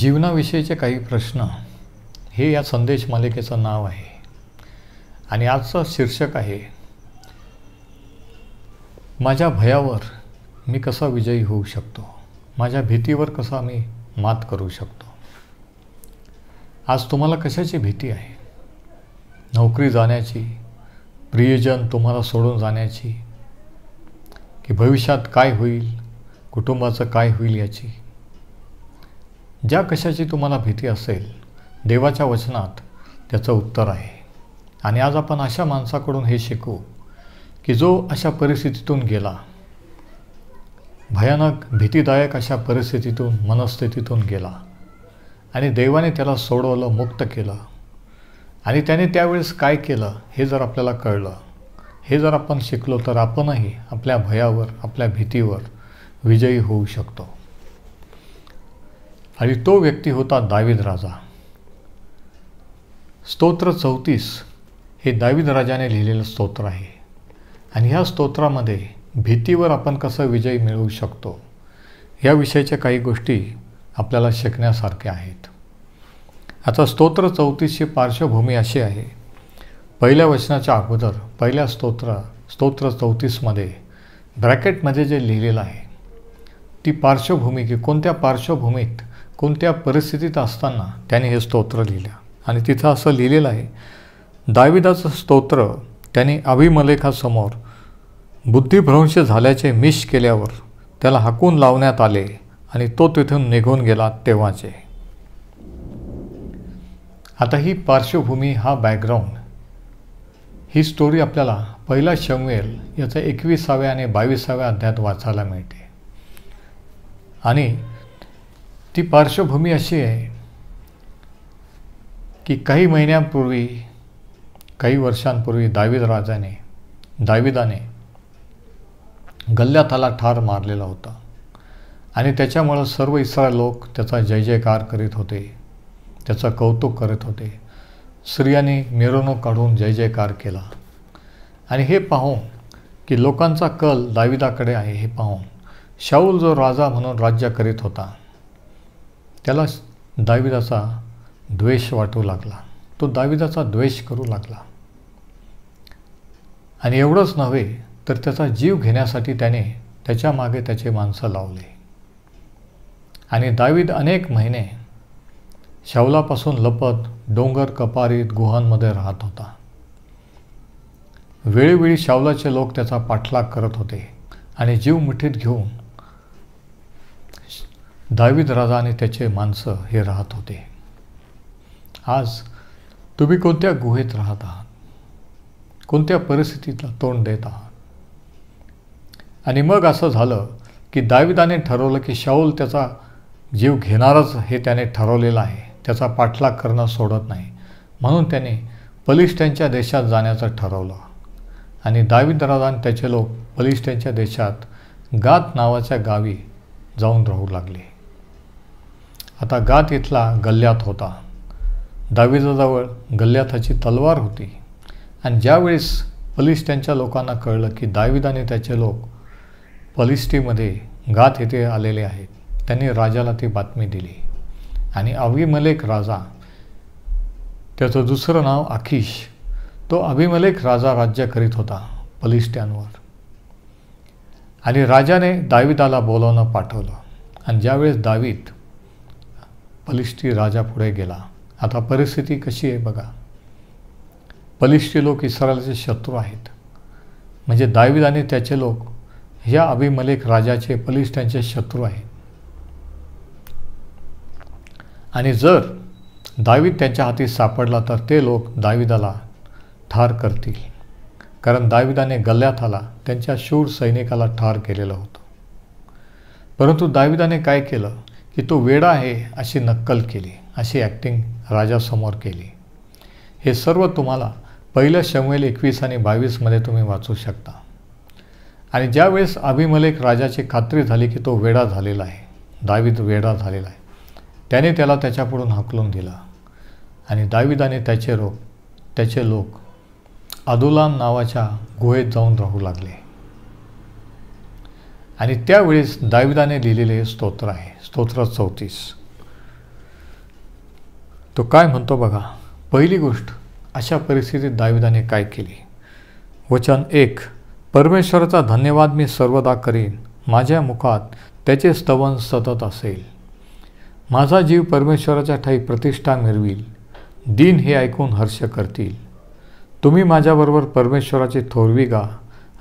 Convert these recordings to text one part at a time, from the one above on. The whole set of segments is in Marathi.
जीवनाविषयीचे काही प्रश्न हे या संदेश मालिकेचं नाव आहे आणि आजचं शीर्षक आहे माझ्या भयावर मी कसा विजयी होऊ शकतो, माझ्या भीतीवर कसा मी मात करू शकतो। आज तुम्हाला कशाची भीती आहे? नोकरी जाण्याची, प्रियजन तुम्हाला सोडून जाण्याची, की भविष्यात काय होईल, कुटुंबाचं काय होईल याची? ज्या कशाची तुम्हाला भीती असेल, देवाच्या वचनात त्याचं उत्तर आहे। आणि आज आपण अशा माणसाकडून हे शिकू की जो अशा परिस्थितीतून गेला, भयानक भीतीदायक अशा परिस्थितीतून, मनस्थितीतून गेला आणि देवाने त्याला सोडवलं, मुक्त केलं। आणि त्याने त्यावेळेस काय केलं हे जर आपल्याला कळलं, हे जर आपण शिकलो, तर आपणही आपल्या भयावर, आपल्या भीतीवर विजयी होऊ शकतो। आणि तो व्यक्ती होता दावीद राजा। स्तोत्र 34 हे दावीद राजाने लिहिलेलं स्तोत्र आहे आणि ह्या स्तोत्रामध्ये भीतीवर आपण कसं विजय मिळवू शकतो याविषयीच्या काही गोष्टी आपल्याला शिकण्यासारख्या आहेत। आता स्तोत्र 34ची पार्श्वभूमी अशी आहे, पहिल्या वचनाच्या अगोदर पहिल्या स्तोत्र 34मध्ये ब्रॅकेटमध्ये जे लिहिलेलं आहे ती पार्श्वभूमी, की कोणत्या पार्श्वभूमीत, कोणत्या परिस्थितीत असताना त्याने हे स्तोत्र लिहिलं। आणि तिथं असं लिहिलेलं आहे, दाविदाचं स्तोत्र त्याने अभिमलेखासमोर बुद्धिभ्रंश झाल्याचे मिश केल्यावर त्याला हाकून लावण्यात आले आणि तो तिथून निघून गेला तेव्हाचे। आता ही पार्श्वभूमी, हा बॅकग्राऊंड, ही स्टोरी आपल्याला पहिला शमूएल याचा 21व्या आणि 22व्या अध्यायात वाचायला मिळते। आणि ती पार्श्वभूमी अशी आहे की काही महिन्यांपूर्वी, काही वर्षांपूर्वी दाविदाने गल्ल्याथाला ठार मारलेला होता आणि त्याच्यामुळं सर्व इस्रायल लोक त्याचा जय जयकार करीत होते, त्याचं कौतुक करत होते। स्त्रियांनी मिरवणूक काढून जय जयकार केला आणि हे पाहून की लोकांचा कल दाविदाकडे आहे, हे पाहून शाऊल जो राजा म्हणून राज्य करीत होता त्याला दाविदाचा द्वेष वाटू लागला, तो दाविदाचा द्वेष करू लागला। आणि एवढंच नव्हे तर त्याचा जीव घेण्यासाठी त्याने त्याच्या मागे त्याचे माणसं लावले आणि दावीद अनेक महिने शाऊलापासून लपत डोंगर, कपारीत, गुहांमध्ये राहत होता। वेळोवेळी शाऊलाचे लोक त्याचा पाठलाग करत होते आणि जीव मुठीत घेऊन दावीद राजा आणि त्याचे माणसं हे राहत होते। आज तुम्ही कोणत्या गुहेत राहत आहात, कोणत्या परिस्थितीला तोंड देत आहात? आणि मग असं झालं की दाविदाने ठरवलं की शाऊल त्याचा जीव घेणारच हे त्याने ठरवलेलं आहे, त्याचा पाठलाग करणं सोडत नाही। म्हणून त्याने पलिष्ठ्यांच्या देशात जाण्याचं ठरवलं आणि दावीद राजा आणि त्याचे लोक पलिष्ठ्यांच्या देशात गात नावाच्या गावी जाऊन राहू लागले। आता गात इथला गल्ल्यात होता, दाविदाजवळ गल्ल्याथाची तलवार होती। आणि ज्यावेळेस पलिष्ठ्यांच्या लोकांना कळलं की दावीद आणि त्याचे लोक पलिष्ठीमध्ये गात येथे आलेले आहेत, त्यांनी राजाला ती बातमी दिली आणि अभिमलेख राजा, त्याचं दुसरं नाव आखिश, तो अभिमलेख राजा राज्य करीत होता पलिष्ठ्यांवर। आणि राजाने दाविदाला बोलावणं पाठवलं आणि ज्यावेळेस दावीद पलिष्ठी राजापुढे गेला, आता परिस्थिती कशी आहे बघा, पलिष्ठी लोक इस्रायलचे शत्रू आहेत, म्हणजे दावीद आणि त्याचे लोक ह्या अभिमलेख राजाचे, पलिष्ठ्यांचे शत्रू आहेत। आणि जर दावीद त्यांच्या हाती सापडला तर ते लोक दाविदाला ठार करतील, कारण दाविदाने गल्ल्याथाला त्यांच्या शूर सैनिकाला ठार केलेलं होतं। परंतु दाविदाने काय केलं की तो वेडा आहे अशी नक्कल केली, अशी ॲक्टिंग राजासमोर केली। हे सर्व तुम्हाला पहिलं शमूएल 21 आणि 22मध्ये तुम्ही वाचू शकता। आणि ज्यावेळेस अभिमलेख राजाची खात्री झाली की तो वेडा झालेला आहे, दावीद वेडा झालेला आहे, त्याने त्याला त्याच्यापुढून हाकलून दिला आणि दाविदाने त्याचे लोक अदुलाम नावाच्या गुहेत जाऊन राहू लागले। आणि त्यावेळेस दाविदाने लिहिलेले स्तोत्र आहे, स्तोत्र 34। तो काय म्हणतो बघा. पहिली गोष्ट, अशा परिस्थितीत दाविदाने काय केली. वचन 1, परमेश्वराचा धन्यवाद मी सर्वदा करीन, माझ्या मुखात त्याचे स्तवन सतत असेल. माझा जीव परमेश्वराच्या ठाई प्रतिष्ठा मिळवील, दीन हे ऐकून हर्ष करतील. तुम्ही माझ्याबरोबर परमेश्वराची थोरवी गा,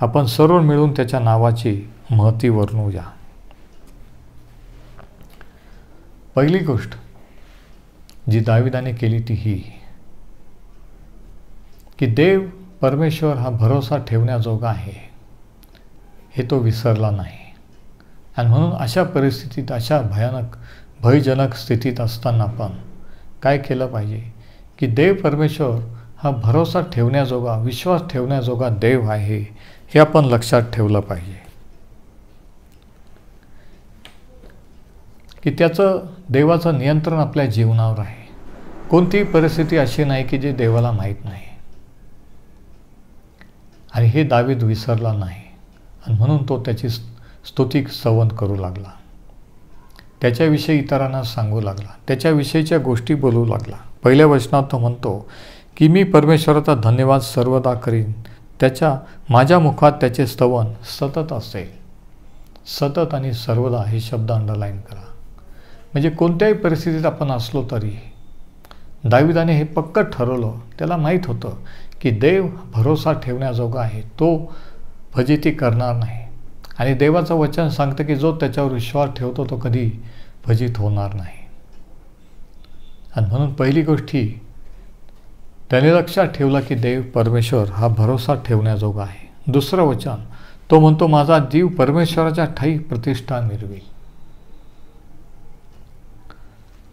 आपण सर्व मिळून त्याच्या नावाची महती वर्णूया. पहिली गोष्ट जी दाविदाने केली ती ही की देव परमेश्वर हा भरोसा ठेवण्याजोगा आहे हे तो विसरला नाही. आणि म्हणून अशा परिस्थितीत, अशा भयजनक स्थितीत असताना पण काय केलं पाहिजे की देव परमेश्वर हा भरोसा ठेवण्याजोगा, विश्वास ठेवण्याजोगा देव आहे हे आपण लक्षात ठेवलं पाहिजे. की त्याचं, देवाचं नियंत्रण आपल्या जीवनावर आहे. कोणतीही परिस्थिती अशी नाही की जी देवाला माहीत नाही. आणि हे दावीद विसरला नाही. आणि म्हणून तो त्याची स्तुती स्तवन करू लागला, त्याच्याविषयी इतरांना सांगू लागला, त्याच्याविषयीच्या गोष्टी बोलू लागला. पहिल्या वचनात तो म्हणतो की मी परमेश्वराचा धन्यवाद सर्वदा करीन, माझ्या मुखात त्याचे स्तवन सतत असेल. सतत आणि सर्वदा हे शब्द अंडरलाईन करा. म्हणजे कोणत्याही परिस्थितीत आपण असलो तरी दाविदाने हे पक्क ठरवलं. त्याला माहीत होतं की देव भरोसा ठेवण्याजोगा आहे, तो फजिती करणार नाही. आणि देवाचं वचन सांगतं की जो त्याच्यावर विश्वास ठेवतो तो कधी फजित होणार नाही. आणि म्हणून पहिली गोष्ट ही त्याने लक्षात ठेवलं की देव परमेश्वर हा भरोसा ठेवण्याजोगा आहे. दुसरं वचन, तो म्हणतो माझा जीव परमेश्वराच्या ठाई प्रतिष्ठा मिळवेल.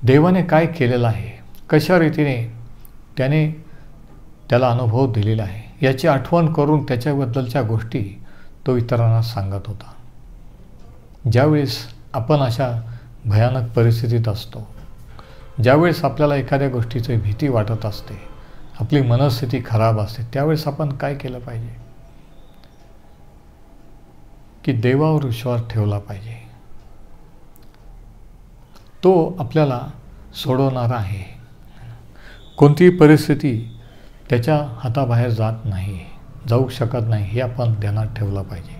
देवाने काय केलेलं आहे, कशा रीतीने त्याला अनुभव दिलेला आहे याची आठवण करून त्याच्याबद्दलच्या गोष्टी तो इतरांना सांगत होता. ज्यावेळेस आपण अशा भयानक परिस्थितीत असतो, ज्यावेळेस आपल्याला एखाद्या गोष्टीची भीती वाटत असते, आपली मनस्थिती खराब असते, त्यावेळेस आपण काय केलं पाहिजे की देवावर विश्वास ठेवला पाहिजे. तो आपल्याला सोडवणारा आहे. कोणतीही परिस्थिती त्याच्या हाताबाहेर जाऊ शकत नाही हे आपण ध्यानात ठेवलं पाहिजे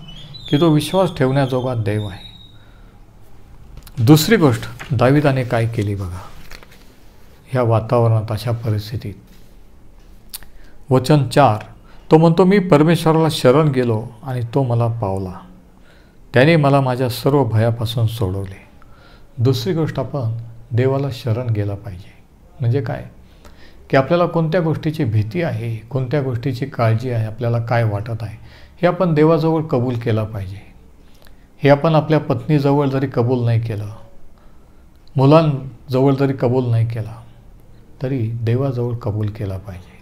की तो विश्वास ठेवण्याजोगा देव आहे. दुसरी गोष्ट दाविदाने काय केली बघा ह्या वातावरणात, अशा परिस्थितीत. वचन 4, तो म्हणतो मी परमेश्वराला शरण गेलो आणि तो मला पावला, त्याने मला माझ्या सर्व भयापासून सोडवले. दुसरी गोष्ट, आपण देवाला शरण गेला पाहिजे. म्हणजे काय की आपल्याला कोणत्या गोष्टीची भीती आहे, कोणत्या गोष्टीची काळजी आहे, आपल्याला काय वाटत आहे हे आपण देवाजवळ कबूल केलं पाहिजे. हे आपण आपल्या पत्नीजवळ जरी कबूल नाही केलं, मुलांजवळ जरी कबूल नाही केला, तरी देवाजवळ कबूल केला पाहिजे.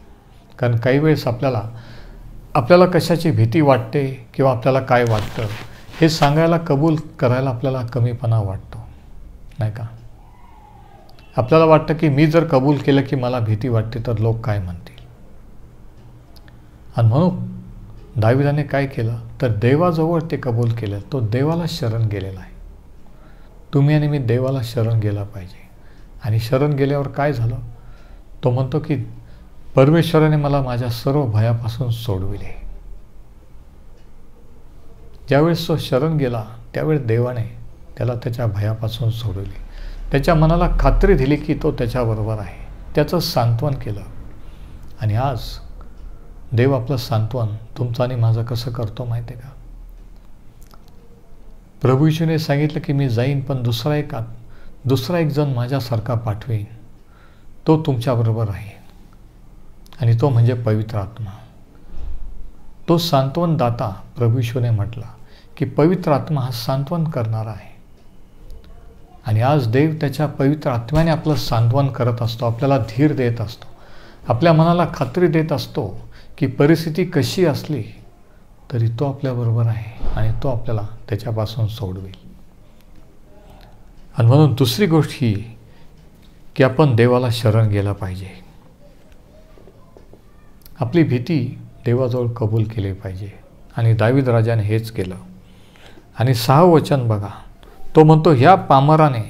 कारण काही वेळेस आपल्याला कशाची भीती वाटते किंवा आपल्याला काय वाटतं हे सांगायला, कबूल करायला आपल्याला कमीपणा वाटतो, नाही का. आपल्याला वाटतं की मी जर कबूल केलं की मला भीती वाटते तर लोक काय म्हणतील. आणि म्हणून दाविदाने काय केलं तर देवाजवळ ते कबूल केलं. तो देवाला शरण गेलेला आहे. तुम्ही आणि मी देवाला शरण गेला पाहिजे. आणि शरण गेल्यावर काय झालं, तो म्हणतो की परमेश्वराने मला माझ्या सर्व भयापासून सोडविले. ज्यावेळेस तो शरण गेला त्यावेळेस देवाने त्याला त्याच्या भयापासून सोडवले. त्याच्या मनाला खात्री दिली की तो त्याच्याबरोबर आहे, त्याचं सांत्वन केलं. आणि आज देव आपलं सांत्वन तुमचं आणि माझं कसं करतो माहिती आहे का. प्रभू येशूने सांगितलं की मी जाईन पण दुसरा एक जण माझ्यासारखा पाठवेन, तो तुमच्याबरोबर आहे. आणि तो म्हणजे पवित्र आत्मा. तो सांत्वन दाता. प्रभू येशूने म्हटला की पवित्र आत्मा हा सांत्वन करणारा आहे. आणि आज देव त्याच्या पवित्र आत्म्याने आपलं सांत्वन करत असतो, आपल्याला धीर देत असतो, आपल्या मनाला खात्री देत असतो की परिस्थिती कशी असली तरी तो आपल्याबरोबर आहे आणि तो आपल्याला त्याच्यापासून सोडवेल. आणि म्हणून दुसरी गोष्ट ही की आपण देवाला शरण गेला पाहिजे. आपली भीती देवाजवळ कबूल केली पाहिजे. आणि दावीद राजाने हेच केलं. आणि 6 वचन बघा, तो म्हणतो ह्या पामराने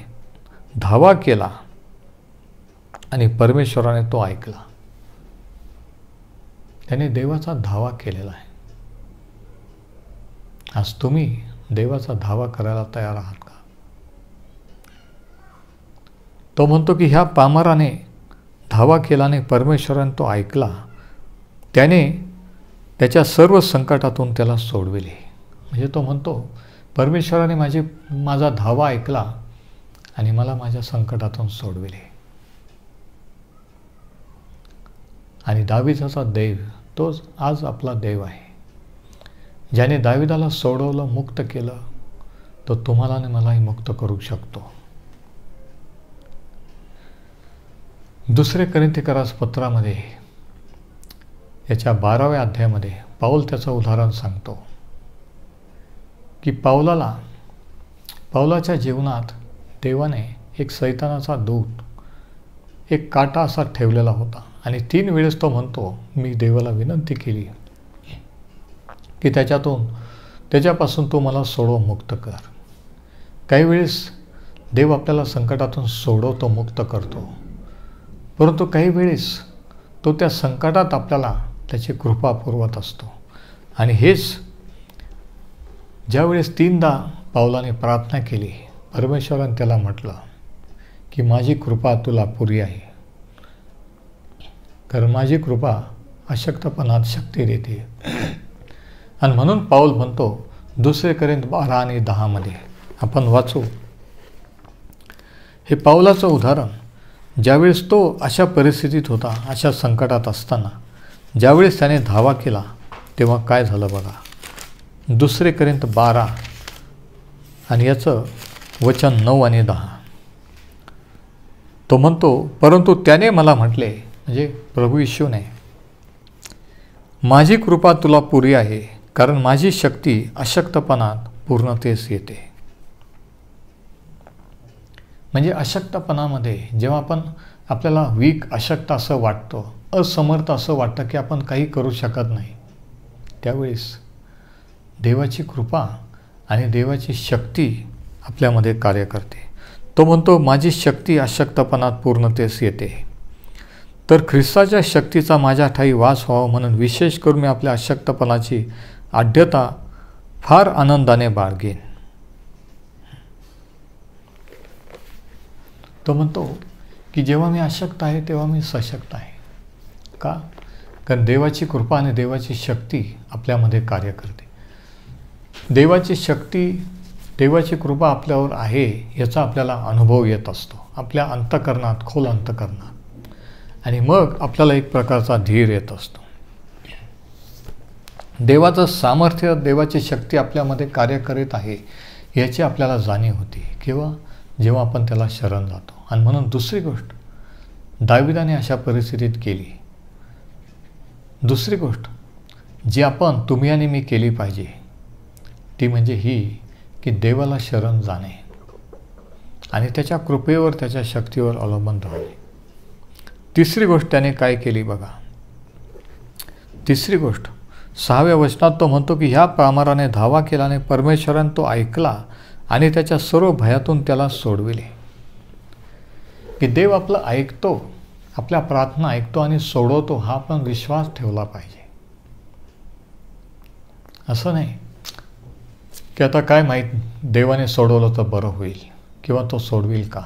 धावा केला आणि परमेश्वराने तो ऐकला. त्याने देवाचा धावा केलेला आहे. आज तुम्ही देवाचा धावा करायला तयार आहात का? तो म्हणतो की ह्या पामराने धावा केल्याने परमेश्वराने तो ऐकला. त्याने त्याच्या सर्व संकटातून त्याला सोडविले. म्हणजे तो म्हणतो परमेश्वराने माझा धावा ऐकला आणि मला माझ्या संकटातून सोडविले. आणि दाविदाचा देव तोच आज आपला देव आहे. ज्याने दाविदाला सोडवलं, मुक्त केलं, तो तुम्हाला आणि मलाही मुक्त करू शकतो. 2 कोरिंथीकरास पत्रामध्ये याच्या 12व्या अध्यायामध्ये पाऊल त्याचं उदाहरण सांगतो की पाऊलाच्या जीवनात देवाने एक शैतानाचा दूत, एक काटा असा ठेवलेला होता. आणि 3 वेळेस तो म्हणतो, मी देवाला विनंती केली की त्याच्यापासून तो मला सोडव, मुक्त कर. काही वेळेस देव आपल्याला संकटातून सोडवतो, मुक्त करतो. परंतु काही वेळेस तो त्या संकटात आपल्याला त्याची कृपा पुरवत असतो. आणि हेच ज्यावेळेस 3दा पावलाने प्रार्थना केली, परमेश्वराने त्याला म्हटलं की माझी कृपा तुला पुरी आहे, कारण माझी कृपा अशक्तपणात शक्ती देते. आणि म्हणून पाऊल म्हणतो 2 कोरिंथ 12 आणि 10 मध्ये आपण वाचू. हे पाऊलाचं उदाहरण, ज्यावेळेस तो अशा परिस्थितीत होता, अशा संकटात असताना ज्यावेळेस त्याने धावा केला तेव्हा काय झालं बघा. 2 कोरिंथ 12 आणि याचं वचन 9 आणि 10. तो म्हणतो, परंतु त्याने मला म्हटले, म्हणजे प्रभू येशूने, माझी कृपा तुला पुरी आहे, कारण माझी शक्ती अशक्तपणात पूर्णतेस येते. म्हणजे अशक्तपणामध्ये जेव्हा आपल्याला वीक, अशक्त असं वाटतं, असमर्थ असं वाटतं की आपण काही करू शकत नाही, त्यावेळेस देवाची कृपा आणि देवाची शक्ती आपल्यामध्ये कार्य करते. तो म्हणतो माझी शक्ती अशक्तपणात पूर्णतेस येते. तर ख्रिस्ताच्या शक्तीचा माझ्या ठाई वास व्हावा म्हणून विशेष करून मी आपल्या अशक्तपणाची आढ्यता फार आनंदाने बाळगेन. तो म्हणतो की जेव्हा मी अशक्त आहे तेव्हा मी सशक्त आहे. का? कारण देवाची कृपा आणि देवाची शक्ती आपल्यामध्ये कार्य करते. देवाची शक्ती, देवाची कृपा आपल्यावर आहे याचा आपल्याला अनुभव येत असतो आपल्या अंतःकरणात, खोल अंतःकरणात. आणि मग आपल्याला एक प्रकारचा धीर येत असतो. देवाचं सामर्थ्य, देवाची शक्ती आपल्यामध्ये कार्य करीत आहे याची आपल्याला जाणीव होती. केव्हा? जेव्हा आपण त्याला शरण जातो. आणि म्हणून दुसरी गोष्ट दाविदाने अशा परिस्थितीत केली. दुसरी गोष्ट जी तुम्ही आणि मी केली पाहिजे ती म्हणजे ही की देवाला शरण जाणे आणि त्याच्या कृपेवर, त्याच्या शक्तीवर अवलंबून राहणे. तिसरी गोष्ट त्याने काय केली बघा. तिसरी गोष्ट 6व्या वचनात तो म्हणतो की ह्या पामराने धावा केल्याने परमेश्वराने तो ऐकला आणि त्याच्या सर्व भयातून त्याला सोडविले. की देव आपलं ऐकतो, आपल्या प्रार्थना ऐकतो आणि सोडवतो, हा आपण विश्वास ठेवला पाहिजे. असं नाही की आता काय माहीत, देवाने सोडवलं तर बरं होईल किंवा तो सोडविल का.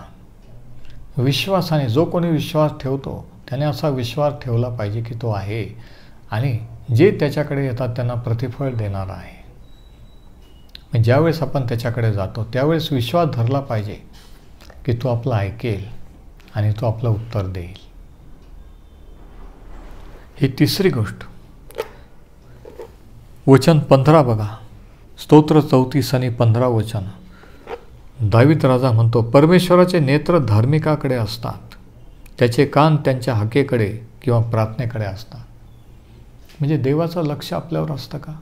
विश्वासाने, जो कोणी विश्वास ठेवतो त्याने असा विश्वास ठेवला पाहिजे की तो आहे आणि जे त्याच्याकडे येतात त्यांना प्रतिफळ देणार आहे. मग ज्यावेळेस आपण त्याच्याकडे जातो त्यावेळेस विश्वास धरला पाहिजे की तो आपलं ऐकेल आणि तो आपलं उत्तर देईल. ही तिसरी गोष्ट. वचन 15 बघा. स्तोत्र 34 आणि 15 वचन. दावीद राजा म्हणतो, परमेश्वराचे नेत्र धार्मिकाकडे असतात, त्याचे कान त्यांच्या हाकेकडे किंवा प्रार्थनेकडे असतात. म्हणजे देवाचं लक्ष आपल्यावर असतं का?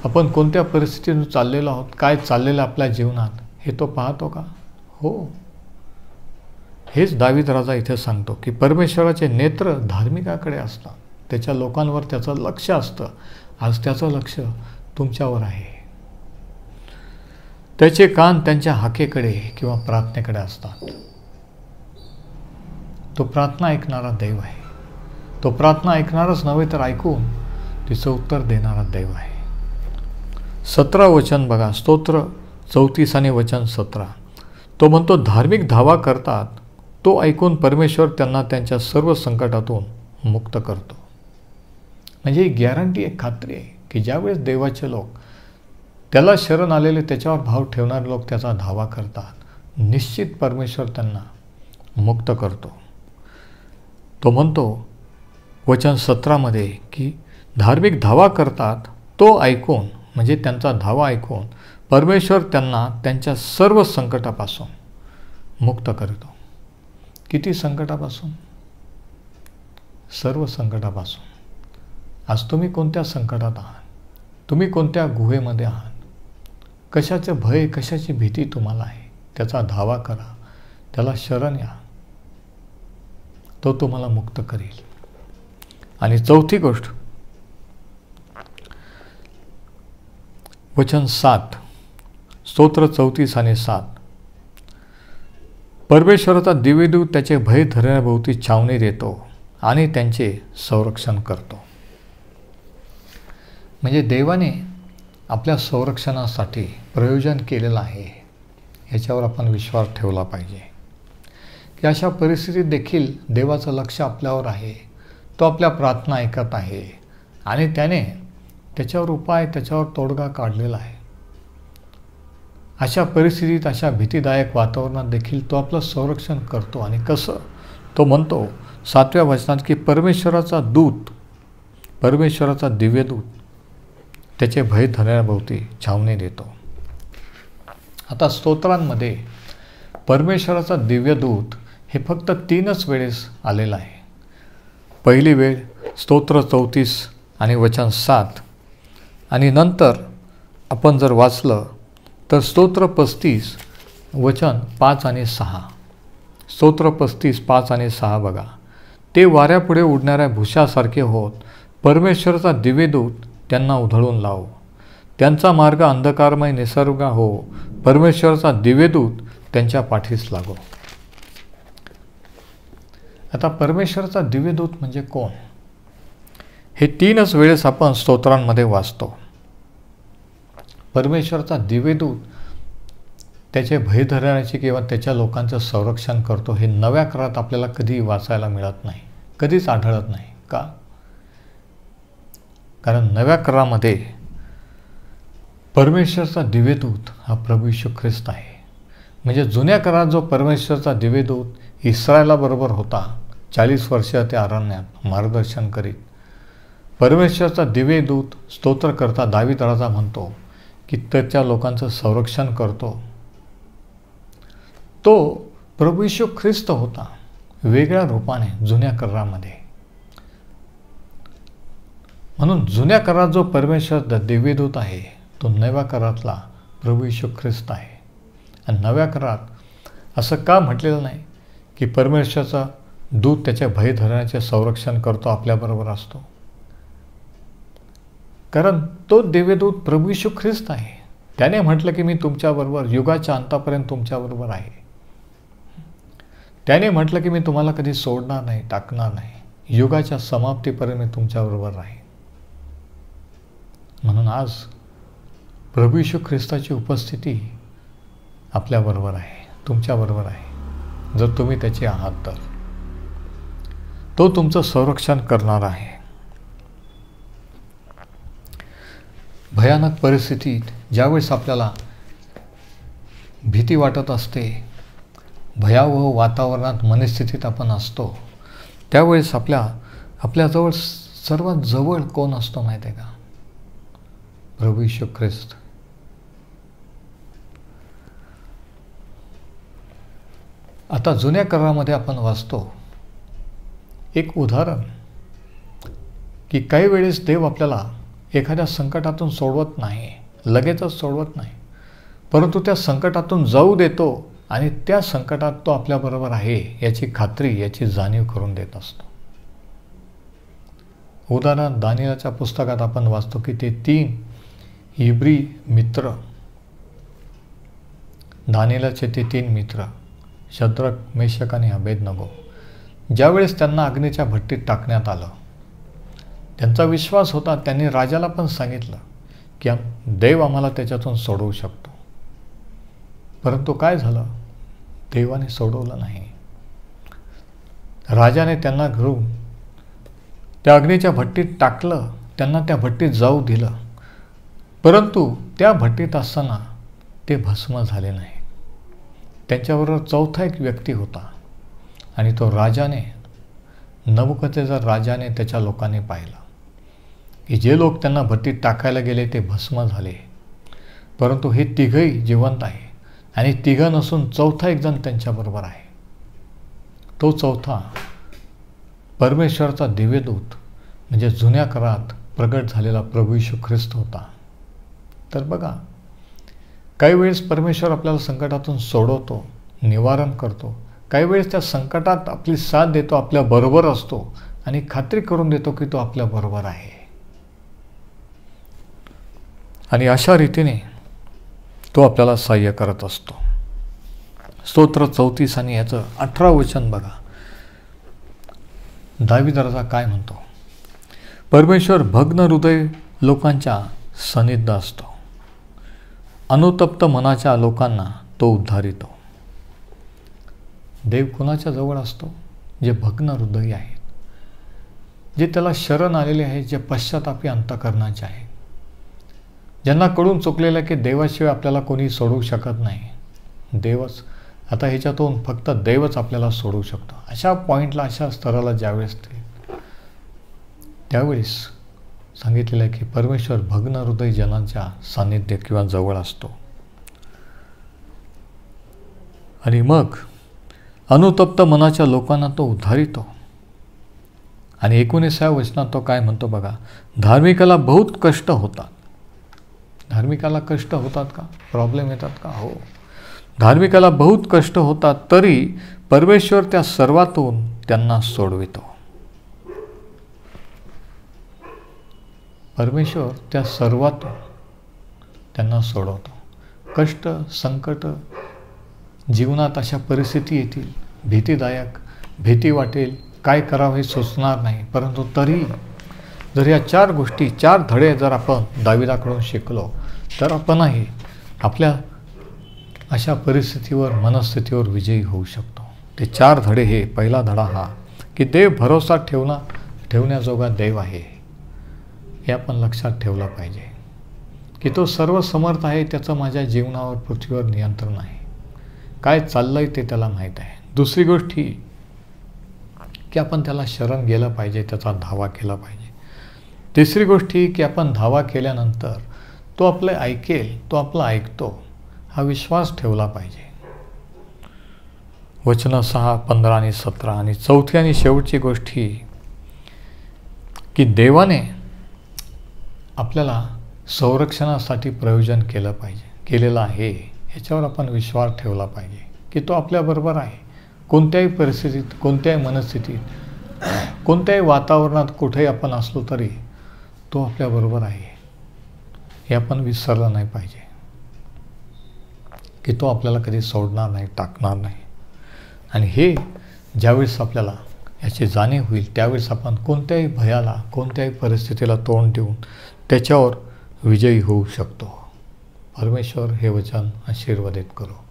आपण कोणत्या परिस्थितीतून चाललेलो आहोत, काय चाललेलं आपल्या जीवनात हे तो पाहतो का? हो. हेच दावीद राजा इथे सांगतो की परमेश्वराचे नेत्र धार्मिकाकडे असतात, त्याच्या लोकांवर त्याचं लक्ष असतं. आज त्याचं लक्ष तुमच्यावर आहे. त्याचे कान त्यांच्या हाकेकडे किंवा प्रार्थनेकडे असतात. तो प्रार्थना ऐकणारा देव आहे. तो प्रार्थना ऐकणारच नव्हे तर ऐकून तिचं उत्तर देणारा देव आहे. 17 वचन बघा, स्तोत्र 34 आणि वचन 17. तो म्हणतो, धार्मिक धावा करतात, तो ऐकून परमेश्वर त्यांना त्यांच्या सर्व संकटातून मुक्त करतो. म्हणजे ही गॅरंटी आहे, खात्री आहे की ज्यावेळेस देवाचे लोक, त्याला शरण आलेले, त्याच्यावर भाव ठेवणारे लोक त्याचा धावा करतात, निश्चित परमेश्वर त्यांना मुक्त करतो. तो म्हणतो वचन 17 की धार्मिक धावा करतात, तो ऐकून, म्हणजे त्यांचा धावा ऐकून परमेश्वर त्यांना त्यांच्या सर्व संकटापासून मुक्त करतो. किती संकटापासून? सर्व संकटापासून. आज तुम्ही कोणत्या संकटात आहात? तुम्ही कोणत्या गुहेमध्ये आहात? कशाचं भय, कशाची भीती तुम्हाला आहे? त्याचा धावा करा, त्याला शरण या, तो तुम्हाला मुक्त करेल. आणि चौथी गोष्ट, वचन 7, स्तोत्र 34 आणि 7. परमेश्वराचा दिव्यदूत त्याचे भय धरण्याभोवती छावणी देतो आणि त्यांचे संरक्षण करतो. म्हणजे देवाने आपल्या संरक्षणासाठी प्रयोजन केलेलं आहे, याच्यावर आपण विश्वास ठेवला पाहिजे की अशा परिस्थितीत देखील देवाचं लक्ष आपल्यावर आहे. तो आपल्या प्रार्थना ऐकत आहे आणि त्याने त्याच्यावर उपाय, त्याच्यावर तोडगा काढलेला आहे. अशा परिस्थितीत, अशा भीतीदायक वातावरणात देखील तो आपलं संरक्षण करतो. आणि कसं? तो म्हणतो 7व्या वचनात की परमेश्वराचा दूत, परमेश्वराचा दिव्यदूत त्याचे भय धरण्याभोवती छावणी देतो. आता स्तोत्रांमध्ये परमेश्वराचा दिव्यदूत हे फक्त 3च वेळेस आलेलं आहे. पहिली वेळ स्तोत्र 34 आणि वचन 7, आणि नंतर आपण जर वाचलं तर स्तोत्र 35 वचन 5 आणि 6. स्तोत्र 35, 5 आणि 6 बघा. ते वाऱ्यापुढे उडणाऱ्या भुशासारखे होत, परमेश्वराचा दिव्यदूत त्यांना उधळून लावो. त्यांचा मार्ग अंधकारमय निसर्ग हो, परमेश्वराचा दिव्यदूत त्यांच्या पाठीस लागो. आता परमेश्वराचा दिव्यदूत म्हणजे कोण? हे 3च वेळेस आपण स्तोत्रांमध्ये वाचतो. परमेश्वराचा दिव्यदूत त्याचे भय धरण्याचे किंवा त्याच्या लोकांचं संरक्षण करतो, हे नव्या करारात आपल्याला कधी वाचायला मिळत नाही, कधीच आढळत नाही. का? कारण नव्या करारामध्ये परमेश्वराचा दिव्यदूत हा प्रभू येशू ख्रिस्त आहे. म्हणजे जुन्या करारात जो परमेश्वराचा दिव्यदूत इस्रायलाबरोबर होता, 40 वर्ष ते अरण्यात मार्गदर्शन करीत, परमेश्वराचा दिव्यदूत स्तोत्रकर्ता दावीद राजा म्हणतो की त्याच्या लोकांचं संरक्षण करतो. तो प्रभू येशू ख्रिस्त होता वेगळ्या रूपाने जुन्या करारामध्ये. म्हणून जुन्या करारात जो परमेश्वराचा दिव्यदूत आहे तो नव्या करारातला प्रभू येशू ख्रिस्त आहे. आणि नव्या करारात असं का म्हटलेलं नाही की परमेश्वराचा दूत त्याच्या भय धरण्याचे संरक्षण करतो, आपल्याबरोबर असतो? कारण तो दिव्यदूत प्रभू येशू ख्रिस्त आहे. त्याने म्हटलं की मी तुमच्याबरोबर युगाच्या अंतापर्यंत तुमच्याबरोबर आहे. त्याने म्हटलं की मी तुम्हाला कधी सोडणार नाही, टाकणार नाही, युगाच्या समाप्तीपर्यंत मी तुमच्याबरोबर राहीन. म्हणून आज प्रभू येशू ख्रिस्ताची उपस्थिती आपल्याबरोबर आहे, तुमच्याबरोबर आहे. जर तुम्ही त्याचे आहात तर तो तुमचं संरक्षण करणार आहे. भयानक परिस्थितीत ज्यावेळेस आपल्याला भीती वाटत असते, भयावह वातावरणात, मनस्थितीत आपण असतो, त्यावेळेस आपल्याजवळ सर्वात जवळ कोण असतो माहीत आहे का? प्रभू येशू ख्रिस्त. आता जुन्या करारामध्ये आपण वाचतो एक उदाहरण की काही वेळेस देव आपल्याला एखाद्या संकटातून सोडवत नाही, लगेचच सोडवत नाही, परंतु त्या संकटातून जाऊ देतो आणि त्या संकटात तो आपल्याबरोबर आहे याची खात्री, याची जाणीव करून देत असतो. उदाहरणार्थ दानिएलच्या पुस्तकात आपण वाचतो की ते 3 इब्री मित्र, दानिएलचे ते 3 मित्र, शद्रक, मेशक आणि अबेदनगो, ज्यावेळेस त्यांना अग्नीच्या भट्टीत टाकण्यात आलं, त्यांचा विश्वास होता, त्यांनी राजाला पण सांगितलं की देव आम्हाला त्याच्यातून सोडवू शकतो. परंतु काय झालं? देवाने सोडवलं नाही. राजाने त्यांना घेऊन त्या अग्नीच्या भट्टीत टाकलं, त्यांना त्या भट्टीत जाऊ दिलं. परंतु त्या भट्टीत असताना ते भस्म झाले नाही. त्यांच्याबरोबर चौथा एक व्यक्ती होता आणि तो नबुकदनेस्सर राजाने त्याच्या लोकांनी पाहिलं की जे लोक त्यांना भट्टीत टाकायला गेले ते भस्म झाले, परंतु हे तिघही जिवंत आहे आणि तिघं नसून चौथा एक जण त्यांच्याबरोबर आहे. तो चौथा परमेश्वराचा दिव्यदूत म्हणजे जुन्या काळात प्रगट झालेला प्रभू येशू ख्रिस्त होता. तर बघा, काही वेळेस परमेश्वर आपल्याला संकटातून सोडवतो, निवारण करतो. काही वेळेस त्या संकटात आपली साथ देतो, आपल्याबरोबर असतो आणि खात्री करून देतो की तो आपल्याबरोबर आहे. आणि अशा रीतीने तो आपल्याला सहाय्य करत असतो. स्तोत्र 34 आणि याचं 18 वचन बघा. दावीद राजा काय म्हणतो? परमेश्वर भग्न हृदय लोकांच्या सानिध्यात असतो, अनुतप्त मनाच्या लोकांना तो उद्धारितो. देव कुणाच्या जवळ असतो? जे भग्न हृदय आहेत, जे त्याला शरण आलेले आहेत, जे पश्चातापी अंतःकरणाचे आहेत, ज्यांना कळून चुकलेलं की देवाशिवाय आपल्याला कोणी सोडवू शकत नाही. देवच, आता ह्याच्यातून फक्त देवच आपल्याला सोडवू शकतो. अशा पॉईंटला, अशा स्तराला ज्यावेळेस त्यावेळेस सांगितलेलं आहे की परमेश्वर भग्न हृदय जनांच्या सानिध्य किंवा जवळ असतो. आणि मग अनुतप्त मनाच्या लोकांना तो उद्धारितो. आणि 19व्या वचनात तो काय म्हणतो बघा. धार्मिकाला बहुत कष्ट होतात. धार्मिकाला कष्ट होतात का? प्रॉब्लेम येतात का? हो, धार्मिकाला बहुत कष्ट होतात, तरी परमेश्वर त्या सर्वातून त्यांना सोडवितो. परमेश्वर त्या सर्वातून त्यांना सोडवतो. कष्ट, संकट जीवनात अशा परिस्थिती येतील, भीतीदायक, भीती वाटेल, काय करावं हे सुचणार नाही. परंतु तरी जर या 4 गोष्टी, 4 धडे जर आपण दाविदाकडून शिकलो, तर आपणही आपल्या अशा परिस्थितीवर, मनस्थितीवर विजयी होऊ शकतो. ते 4 धडे हे, पहिला धडा हा की देव भरोसा ठेवण्याजोगा देव आहे. हे आपण लक्षात ठेवलं पाहिजे की तो सर्व समर्थ आहे, त्याचं माझ्या जीवनावर, पृथ्वीवर नियंत्रण आहे. काय चाललंय ते त्याला माहीत आहे. दुसरी गोष्ट ही की आपण त्याला शरण गेलं पाहिजे, त्याचा धावा केला पाहिजे. तिसरी गोष्ट ही की आपण धावा केल्यानंतर तो आपलं ऐकेल, तो आपलं ऐकतो, हा विश्वास ठेवला पाहिजे. वचनं 6, 15 आणि 17. आणि चौथी आणि शेवटची गोष्ट ही की देवाने आपल्याला संरक्षणासाठी प्रयोजन केलेलं आहे. याच्यावर आपण विश्वास ठेवला पाहिजे की तो आपल्याबरोबर आहे. कोणत्याही परिस्थितीत, कोणत्याही मनस्थितीत, कोणत्याही वातावरणात, कुठेही आपण असलो तरी तो आपल्याबरोबर आहे. हे आपण विसरलं नाही पाहिजे की तो आपल्याला कधी सोडणार नाही, टाकणार नाही. आणि हे ज्यावेळेस आपल्याला याची जाणीव होईल, त्यावेळेस आपण कोणत्याही भयाला, कोणत्याही परिस्थितीला तोंड देऊन त्याच्यावर विजयी होऊ शकतो. परमेश्वर हे वचन आशीर्वादित करो.